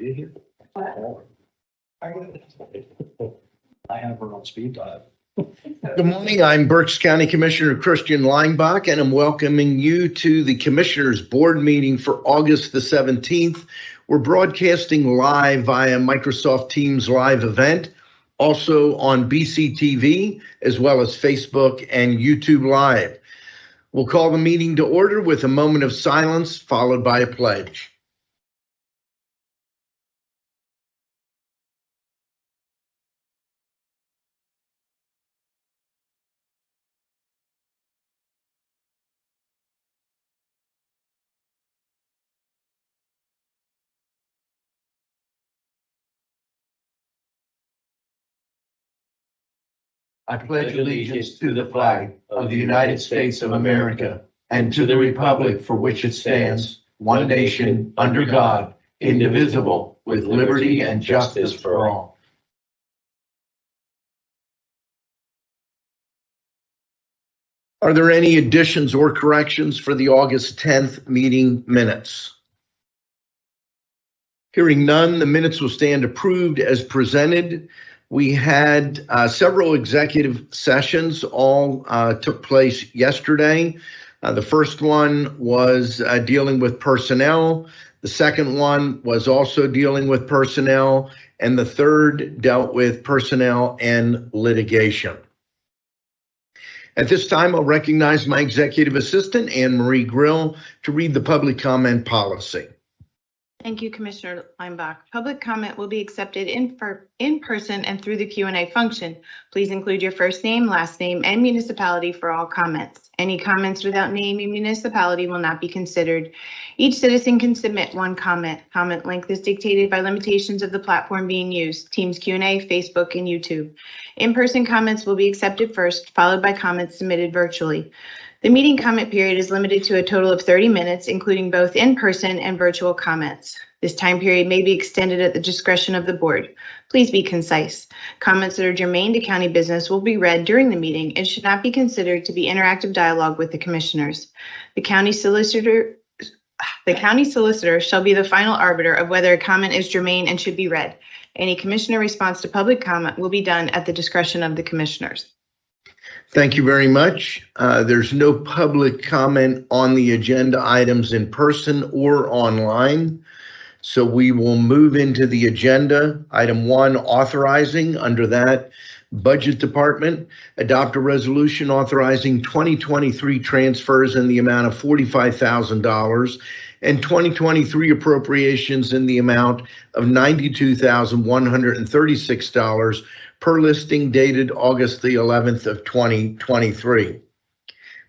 you here? I have her on speed dial. Good morning. I'm Berks County Commissioner Christian Leinbach, and I'm welcoming you to the Commissioners Board meeting for August the 17th. We're broadcasting live via Microsoft Teams live event, also on BCTV, as well as Facebook and YouTube Live. We'll call the meeting to order with a moment of silence, followed by a pledge. I pledge allegiance to the flag of the United States of America and to the republic for which it stands, one nation, under God, indivisible, with liberty and justice for all. Are there any additions or corrections for the August 10th meeting minutes? Hearing none, the minutes will stand approved as presented. We had several executive sessions, all took place yesterday. The first one was dealing with personnel. The second one was also dealing with personnel. And the third dealt with personnel and litigation. At this time, I'll recognize my executive assistant, Anne Marie Grill, to read the public comment policy. Thank you, Commissioner Leinbach. Public comment will be accepted in person and through the Q&A function. Please include your first name, last name, and municipality for all comments. Any comments without name and municipality will not be considered. Each citizen can submit one comment. Comment length is dictated by limitations of the platform being used, Teams Q&A, Facebook, and YouTube. In-person comments will be accepted first, followed by comments submitted virtually. The meeting comment period is limited to a total of 30 minutes, including both in-person and virtual comments. This time period may be extended at the discretion of the board. Please be concise. Comments that are germane to county business will be read during the meeting and should not be considered to be interactive dialogue with the commissioners. The county solicitor shall be the final arbiter of whether a comment is germane and should be read. Any commissioner response to public comment will be done at the discretion of the commissioners. Thank you very much. There's no public comment on the agenda items in person or online. So we will move into the agenda. Item 1, authorizing. Under that, Budget Department, adopt a resolution authorizing 2023 transfers in the amount of $45,000 and 2023 appropriations in the amount of $92,136 per listing dated August the 11th of 2023.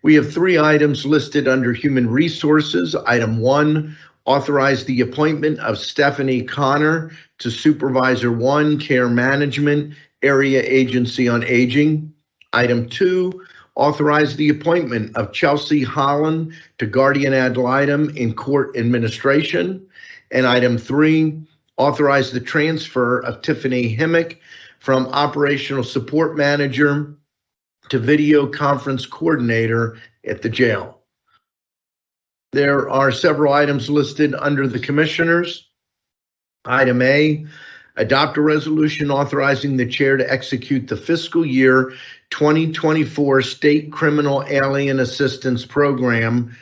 We have 3 items listed under Human Resources. Item 1, authorize the appointment of Stephanie Connor to Supervisor 1, Care Management, Area Agency on Aging. Item 2, authorize the appointment of Chelsea Holland to Guardian Ad Litem in Court Administration. And item 3, authorize the transfer of Tiffany Himmick from Operational Support Manager to Video Conference Coordinator at the jail. There are several items listed under the Commissioners. Item A, adopt a resolution authorizing the chair to execute the fiscal year 2024 State Criminal Alien Assistance Program,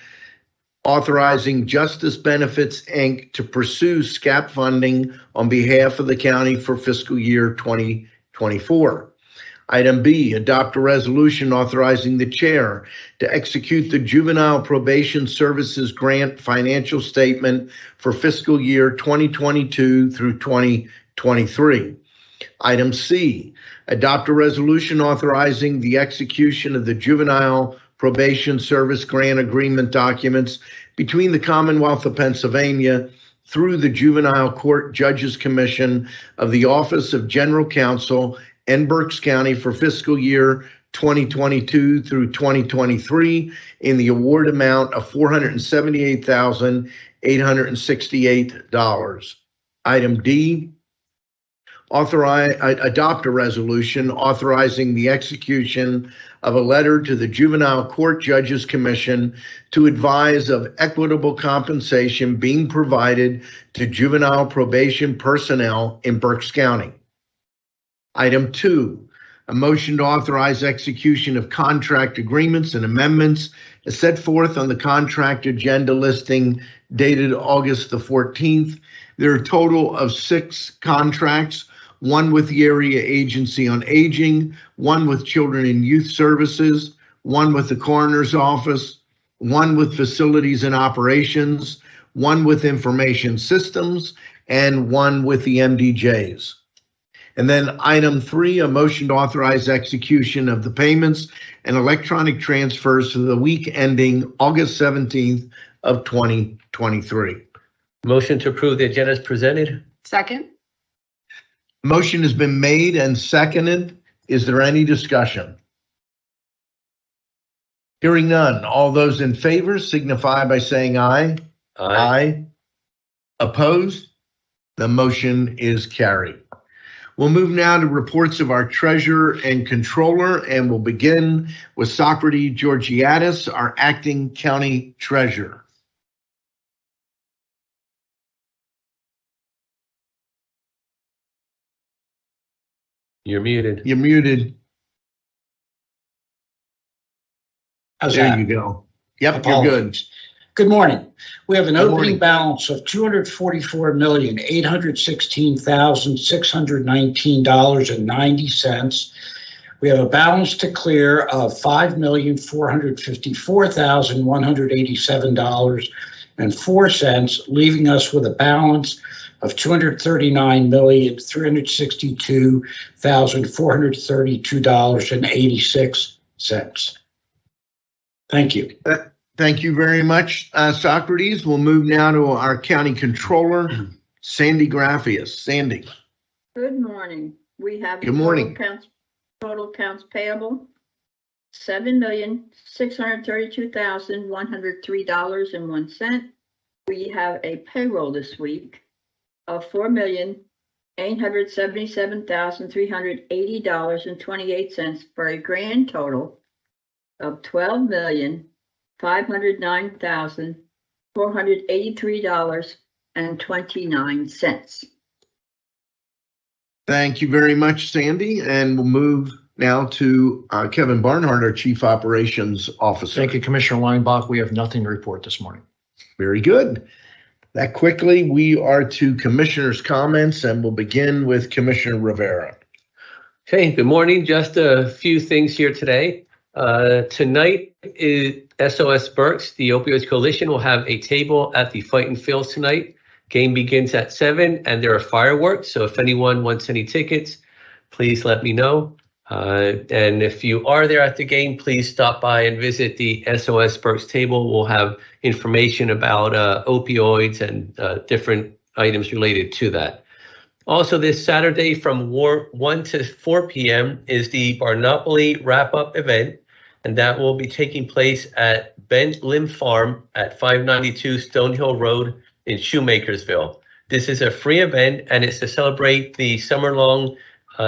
authorizing Justice Benefits, Inc. to pursue SCAP funding on behalf of the county for fiscal year 2024. Item B, adopt a resolution authorizing the chair to execute the Juvenile Probation Services Grant financial statement for fiscal year 2022 through 2023. Item C, adopt a resolution authorizing the execution of the Juvenile Probation Service Grant Agreement documents between the Commonwealth of Pennsylvania through the Juvenile Court Judges Commission of the Office of General Counsel and Berks County for fiscal year 2022 through 2023 in the award amount of $478,868. Item D, adopt a resolution authorizing the execution of a letter to the Juvenile Court Judges Commission to advise of equitable compensation being provided to juvenile probation personnel in Berks County. Item 2, a motion to authorize execution of contract agreements and amendments as set forth on the contract agenda listing dated August the 14th. There are a total of 6 contracts, one with the Area Agency on Aging, one with Children and Youth Services, one with the Coroner's Office, one with Facilities and Operations, one with Information Systems, and one with the MDJs. And then item 3, a motion to authorize execution of the payments and electronic transfers for the week ending August 17th of 2023. Motion to approve the agenda is presented. Second. Motion has been made and seconded. Is there any discussion? Hearing none. All those in favor signify by saying aye. Aye. Opposed? The motion is carried. We'll move now to reports of our treasurer and controller, and we'll begin with Socrates Georgiadis, our acting county treasurer. You're muted. You're muted. How's There that? you go. Yep, you're good. Apologies. Good morning. We have an Good opening morning. balance of $244,816,619.90. We have a balance to clear of $5,454,187.04, leaving us with a balance of $239,362,432.86. Thank you. Thank you very much, Socrates. We'll move now to our county controller, Sandy Graffius. Sandy. Good morning. We have Good morning. Total accounts payable, $7,632,103.01. We have a payroll this week of $4,877,380.28 for a grand total of $12,509,483.29. Thank you very much, Sandy. And we'll move now to Kevin Barnhart, our Chief Operations Officer. Thank you, Commissioner Weinbach. We have nothing to report this morning. Very good. That quickly, we are to commissioners' comments, and we'll begin with Commissioner Rivera. Okay, good morning. Just a few things here today. Tonight is SOS Berks. The Opioids Coalition will have a table at the Fightin' Fields tonight. Game begins at 7 and there are fireworks. So if anyone wants any tickets, please let me know. And if you are there at the game, please stop by and visit the SOS Berks table. We'll have information about opioids and different items related to that. Also, this Saturday from 1 to 4 p.m. is the Barnopoly wrap-up event, and that will be taking place at Bent Limb Farm at 592 Stonehill Road in Shoemakersville. This is a free event, and it's to celebrate the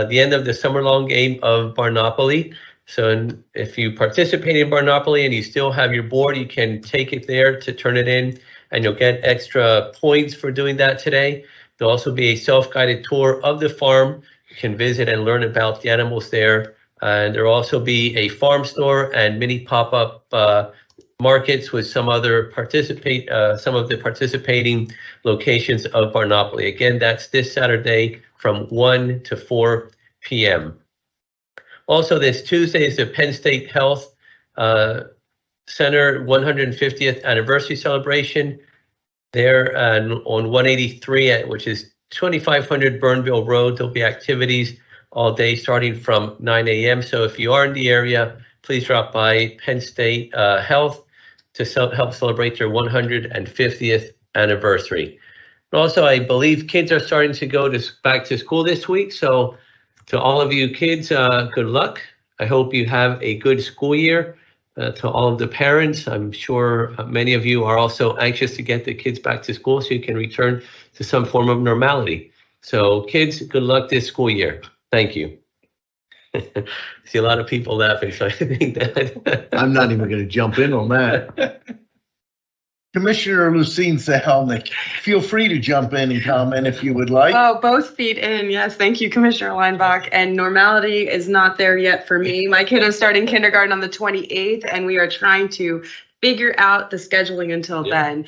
the end of the summer-long game of Barnopoly. So if you participate in Barnopoly and you still have your board, you can take it there to turn it in, and you'll get extra points for doing that today. There'll also be a self-guided tour of the farm. You can visit and learn about the animals there. And there'll also be a farm store and mini pop-up markets with some of the participating locations of Barnopoly. Again, that's this Saturday from 1 to 4 p.m. Also, this Tuesday is the Penn State Health Center 150th anniversary celebration. There on 183, which is 2500 Burnville Road. There'll be activities all day starting from 9 a.m. So if you are in the area, please drop by Penn State Health to help celebrate their 150th anniversary. And also, I believe kids are starting to go back to school this week. So to all of you kids, good luck. I hope you have a good school year. To all of the parents, I'm sure many of you are also anxious to get the kids back to school so you can return to some form of normality. So kids, good luck this school year. Thank you. See a lot of people laughing, so I think that. I'm not even going to jump in on that. Commissioner Lucine Sahelnik, feel free to jump in and comment if you would like. Oh, both feet in. Yes. Thank you, Commissioner Weinbach. And normality is not there yet for me. My kid is starting kindergarten on the 28th, and we are trying to figure out the scheduling until then.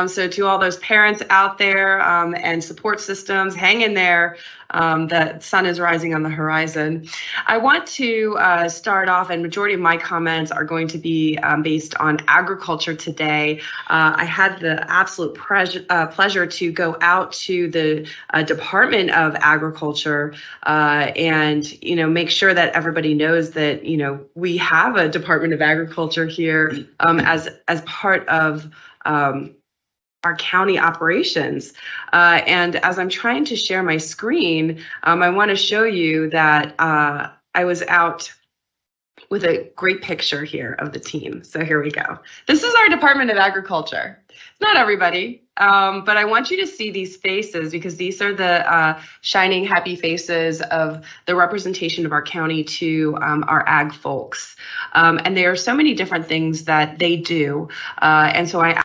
So to all those parents out there and support systems, hang in there. The sun is rising on the horizon. I want to start off, and majority of my comments are going to be based on agriculture today. I had the absolute pleasure to go out to the Department of Agriculture and make sure that everybody knows that we have a Department of Agriculture here as part of our county operations. And as I'm trying to share my screen, I want to show you that I was out with a great picture here of the team. So here we go. This is our Department of Agriculture. It's not everybody, but I want you to see these faces because these are the shining, happy faces of the representation of our county to our ag folks. And there are so many different things that they do. And so I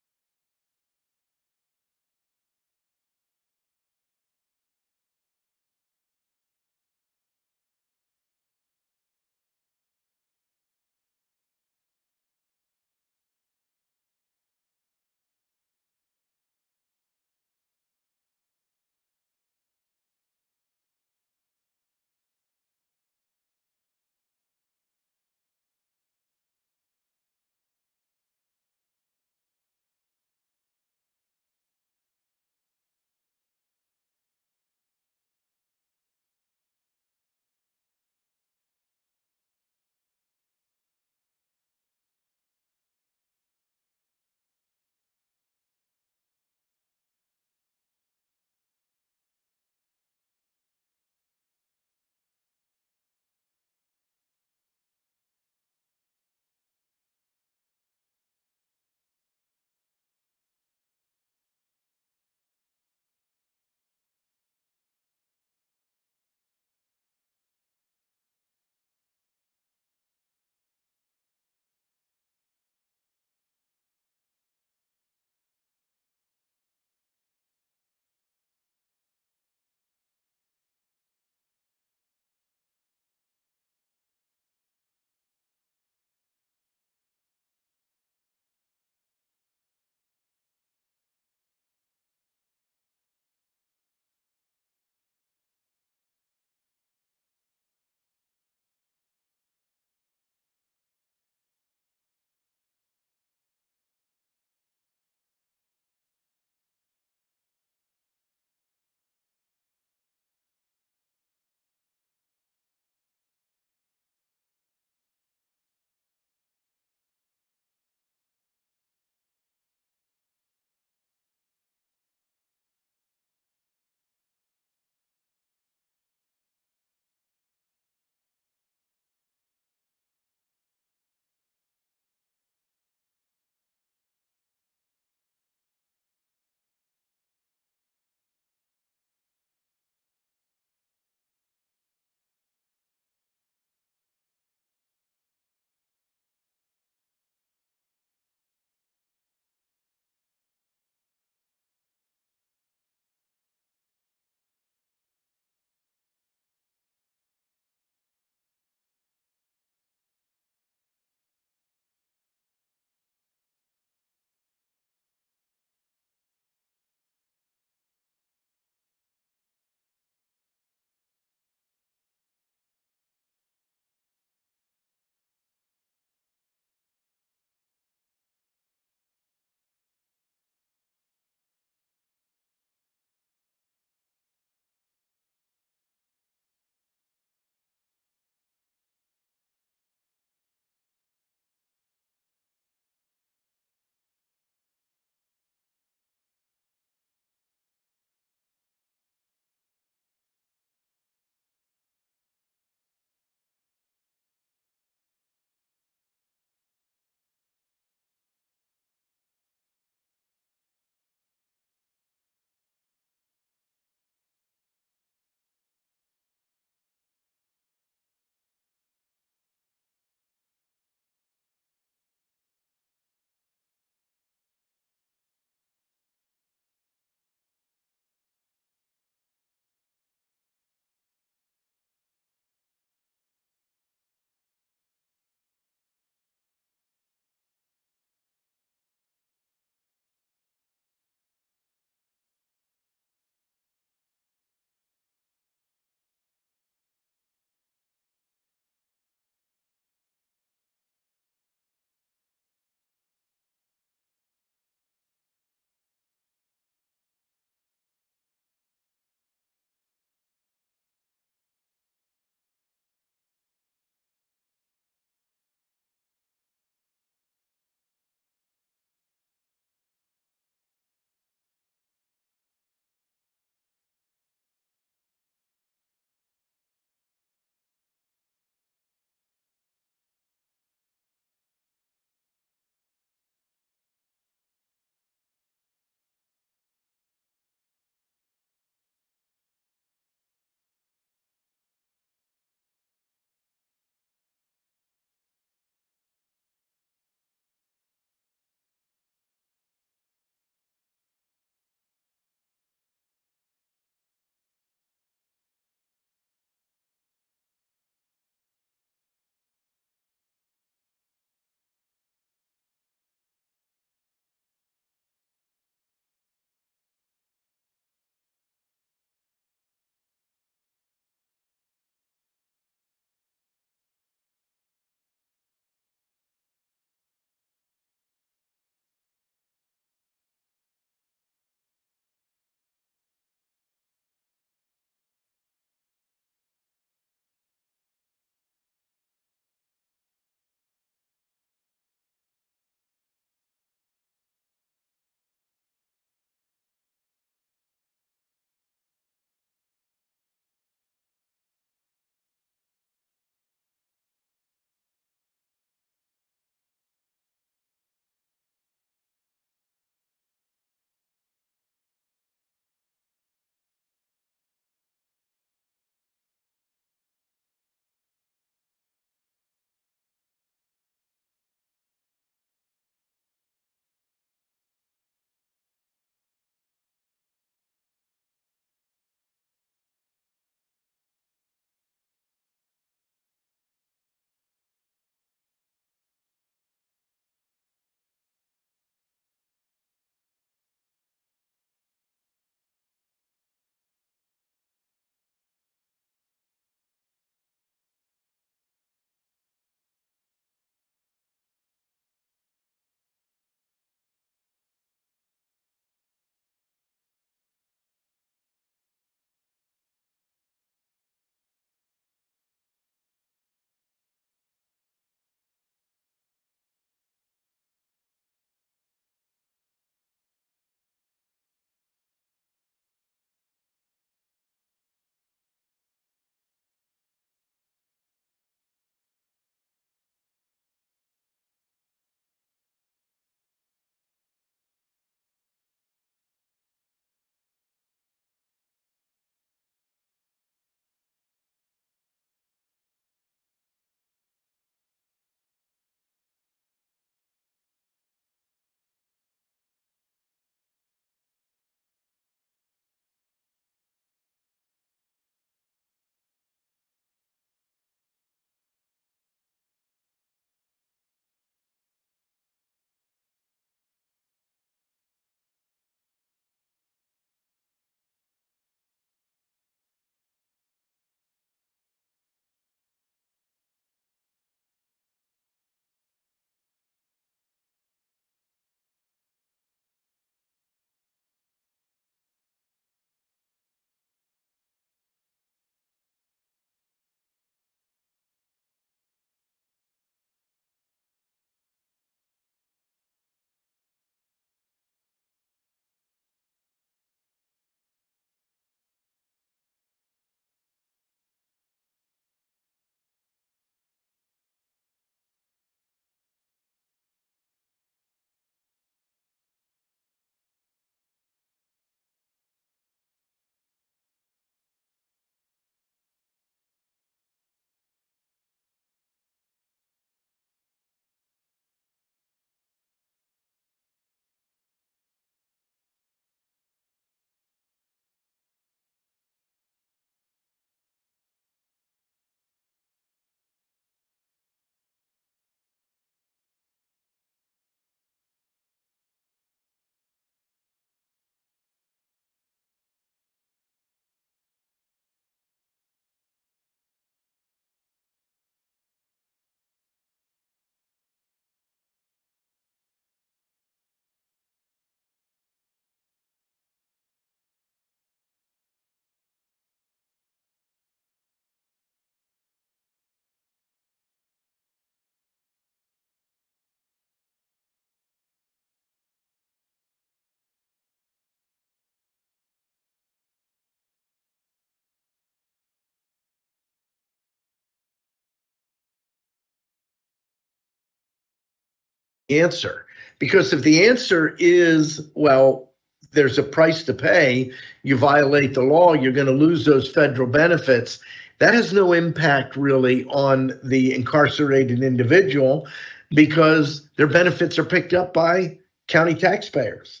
answer. Because if the answer is, well, there's a price to pay, you violate the law, you're going to lose those federal benefits, that has no impact really on the incarcerated individual because their benefits are picked up by county taxpayers.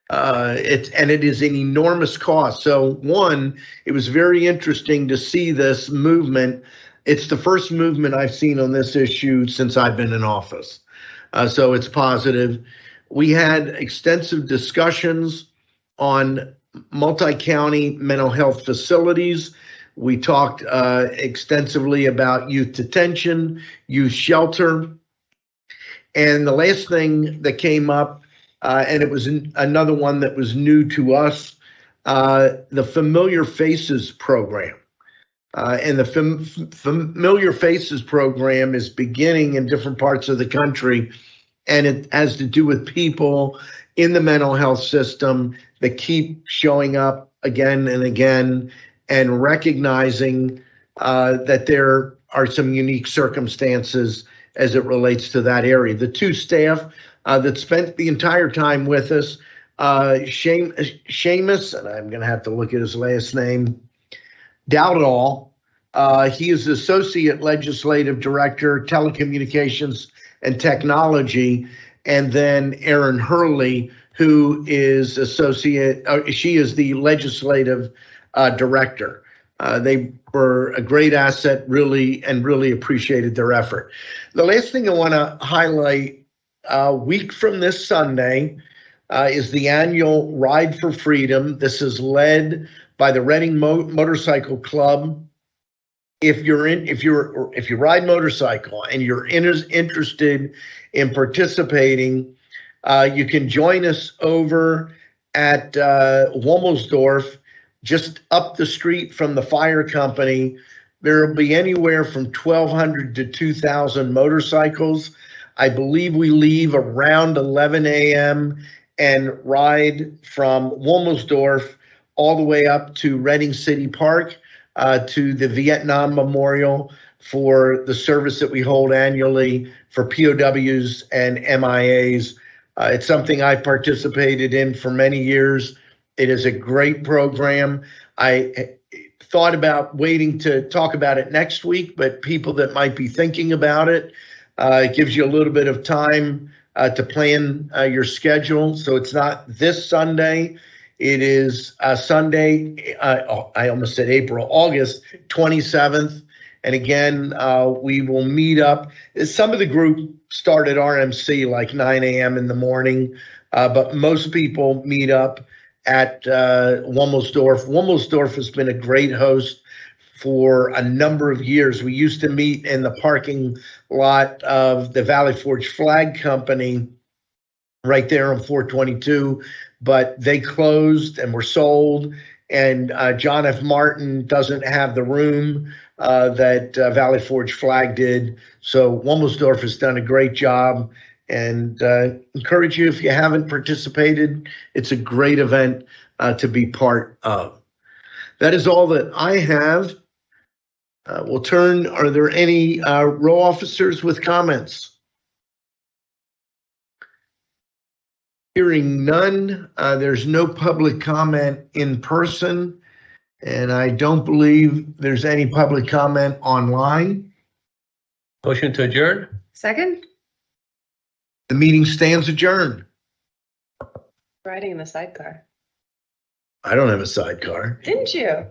It is an enormous cost. So one, it was very interesting to see this movement. It's the first movement I've seen on this issue since I've been in office. So it's positive. We had extensive discussions on multi-county mental health facilities. We talked extensively about youth detention, youth shelter. And the last thing that came up, and it was another one that was new to us, the Familiar Faces program. And the Familiar Faces program is beginning in different parts of the country, and it has to do with people in the mental health system that keep showing up again and again and recognizing that there are some unique circumstances as it relates to that area. The two staff that spent the entire time with us, Seamus, and I'm going to have to look at his last name, Dowdall. He is Associate Legislative Director, Telecommunications and Technology, and then Erin Hurley, who is she is the Legislative Director. They were a great asset, really appreciated their effort. The last thing I want to highlight, a week from this Sunday, is the annual Ride for Freedom. This is led by the Reading Motorcycle Club. If you ride motorcycle and you're interested in participating, you can join us over at Womelsdorf, just up the street from the fire company. There will be anywhere from 1,200 to 2,000 motorcycles. I believe we leave around 11 a.m. and ride from Womelsdorf all the way up to Reading City Park, to the Vietnam Memorial for the service that we hold annually for POWs and MIAs. It's something I've participated in for many years. It is a great program. I thought about waiting to talk about it next week, but people that might be thinking about it, it gives you a little bit of time to plan your schedule. So it's not this Sunday. It is Sunday, I almost said August 27th. And again, we will meet up. Some of the group start at RMC like 9 a.m. in the morning, but most people meet up at Womelsdorf. Womelsdorf has been a great host for a number of years. We used to meet in the parking lot of the Valley Forge Flag Company right there on 422, but they closed and were sold, and John F. Martin doesn't have the room that Valley Forge Flag did. So Womelsdorf has done a great job, and encourage you, if you haven't participated, it's a great event to be part of. That is all that I have. We'll turn, are there any row officers with comments? Hearing none, there's no public comment in person, and I don't believe there's any public comment online. Motion to adjourn? Second? The meeting stands adjourned. Riding in the sidecar. I don't have a sidecar. Didn't you?